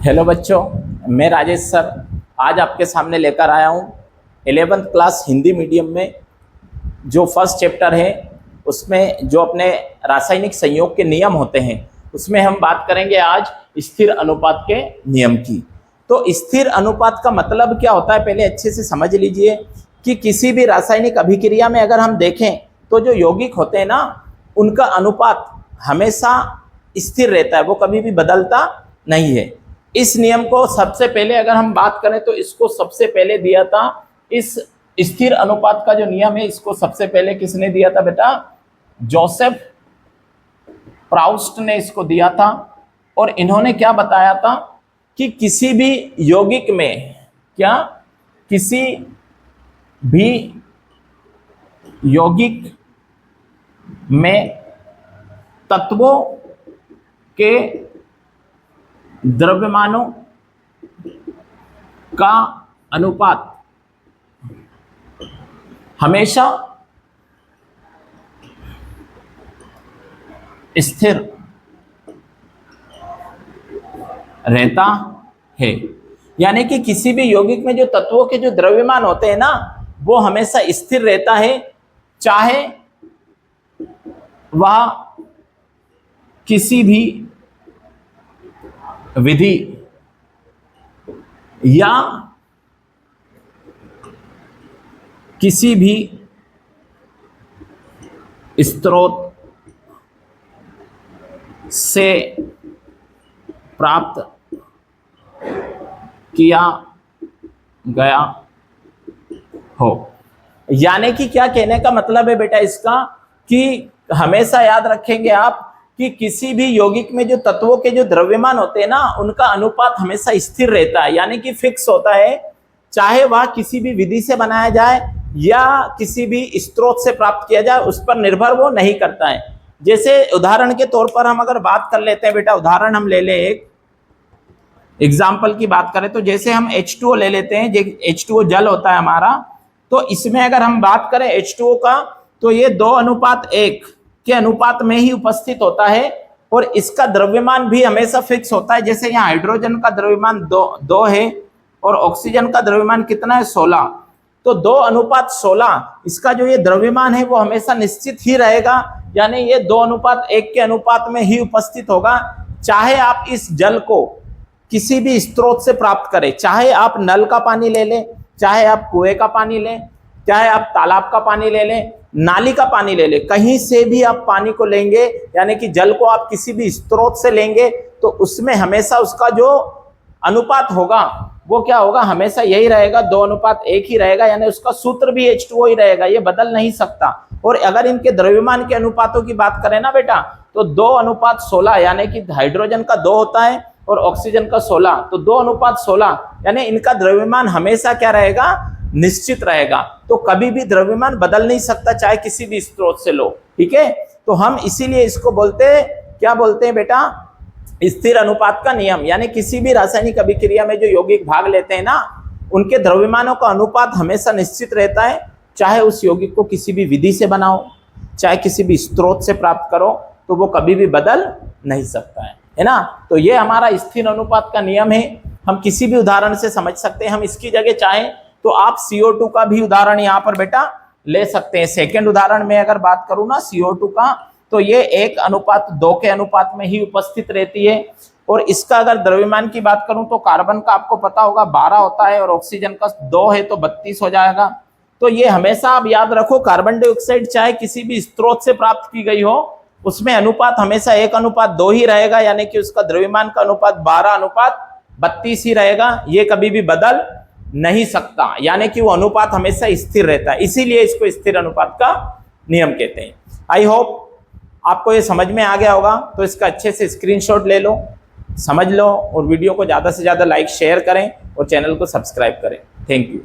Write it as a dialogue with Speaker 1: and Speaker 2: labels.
Speaker 1: Hello बच्चों, मैं Rajesh sir आज आपके सामने लेकर आया हूँ 11th क्लास हिंदी मीडियम में जो फर्स्ट चैप्टर है उसमें जो अपने रासायनिक संयोग के नियम होते हैं उसमें हम बात करेंगे आज स्थिर अनुपात के नियम की। तो स्थिर अनुपात का मतलब क्या होता है पहले अच्छे से समझ लीजिए कि किसी भी रासायनिक अभिक्रिया में अगर हम देखें तो जो यौगिक होते हैं ना उनका अनुपात हमेशा स्थिर रहता है, वो कभी भी बदलता नहीं है। इस नियम को सबसे पहले अगर हम बात करें तो इसको सबसे पहले दिया था, इस स्थिर अनुपात का जो नियम है इसको सबसे पहले किसने दिया था बेटा? जोसेफ प्राउस्ट ने इसको दिया था। और इन्होंने क्या बताया था कि किसी भी यौगिक में किसी भी यौगिक में तत्वों के द्रव्यमानों का अनुपात हमेशा स्थिर रहता है। यानी कि किसी भी यौगिक में जो तत्वों के जो द्रव्यमान होते हैं ना वो हमेशा स्थिर रहता है, चाहे वह किसी भी विधि या किसी भी स्रोत से प्राप्त किया गया हो। यानी कि क्या कहने का मतलब है बेटा इसका कि हमेशा याद रखेंगे आप कि किसी भी यौगिक में जो तत्वों के जो द्रव्यमान होते हैं ना उनका अनुपात हमेशा स्थिर रहता है, यानी कि फिक्स होता है, चाहे वह किसी भी विधि से बनाया जाए या किसी भी स्रोत से प्राप्त किया जाए, उस पर निर्भर वो नहीं करता है। जैसे उदाहरण के तौर पर हम अगर बात कर लेते हैं बेटा, उदाहरण हम ले लें, एक एग्जाम्पल की बात करें तो जैसे हम H2O ले लेते हैं, H2O जल होता है हमारा, तो इसमें अगर हम बात करें H2O का तो ये 2:1 के अनुपात में ही उपस्थित होता है और इसका द्रव्यमान भी हमेशा फिक्स होता है। जैसे यहाँ हाइड्रोजन का द्रव्यमान 2 है और ऑक्सीजन का द्रव्यमान कितना है? 16। तो 2:16 इसका जो ये द्रव्यमान है वो हमेशा निश्चित ही रहेगा, यानी ये 2:1 के अनुपात में ही उपस्थित होगा। चाहे आप इस जल को किसी भी स्रोत से प्राप्त करें, चाहे आप नल का पानी ले लें, चाहे आप कुएं का पानी लें, चाहे आप तालाब का पानी ले लें, नाली का पानी ले लें, कहीं से भी आप पानी को लेंगे, यानी कि जल को आप किसी भी स्रोत से लेंगे तो उसमें हमेशा उसका जो अनुपात होगा वो क्या होगा? हमेशा यही रहेगा, 2:1 ही रहेगा, यानी उसका सूत्र भी H2O ही रहेगा, ये बदल नहीं सकता। और अगर इनके द्रव्यमान के अनुपातों की बात करें ना बेटा तो 2:16, यानी कि हाइड्रोजन का 2 होता है और ऑक्सीजन का 16, तो 2:16 यानी इनका द्रव्यमान हमेशा क्या रहेगा? निश्चित रहेगा। तो कभी भी द्रव्यमान बदल नहीं सकता, चाहे किसी भी स्रोत से लो। ठीक है, तो हम इसीलिए इसको बोलते हैं, क्या बोलते हैं बेटा? स्थिर अनुपात का नियम। यानी किसी भी रासायनिक अभिक्रिया में जो यौगिक भाग लेते हैं ना उनके द्रव्यमानों का अनुपात हमेशा निश्चित रहता है, चाहे उस यौगिक को किसी भी विधि से बनाओ, चाहे किसी भी स्रोत से प्राप्त करो, तो वो कभी भी बदल नहीं सकता है ना। तो ये हमारा स्थिर अनुपात का नियम है। हम किसी भी उदाहरण से समझ सकते हैं। हम इसकी जगह चाहें तो आप CO2 का भी उदाहरण यहाँ पर बेटा ले सकते हैं। सेकेंड उदाहरण में अगर बात करूँ ना CO2 का, तो ये 1:2 के अनुपात में ही उपस्थित रहती है। और इसका अगर द्रव्यमान की बात करूं तो कार्बन का आपको पता होगा 12 होता है और ऑक्सीजन का 2 है तो 32 हो जाएगा। तो ये हमेशा आप याद रखो, कार्बन डाइऑक्साइड चाहे किसी भी स्रोत से प्राप्त की गई हो उसमें अनुपात हमेशा 1:2 ही रहेगा, यानी कि उसका द्रव्यमान का अनुपात 12:32 ही रहेगा, ये कभी भी बदल नहीं सकता, यानी कि वो अनुपात हमेशा स्थिर रहता है। इसीलिए इसको स्थिर अनुपात का नियम कहते हैं। आई होप आपको ये समझ में आ गया होगा। तो इसका अच्छे से स्क्रीनशॉट ले लो, समझ लो और वीडियो को ज़्यादा से ज़्यादा लाइक शेयर करें और चैनल को सब्सक्राइब करें। Thank you.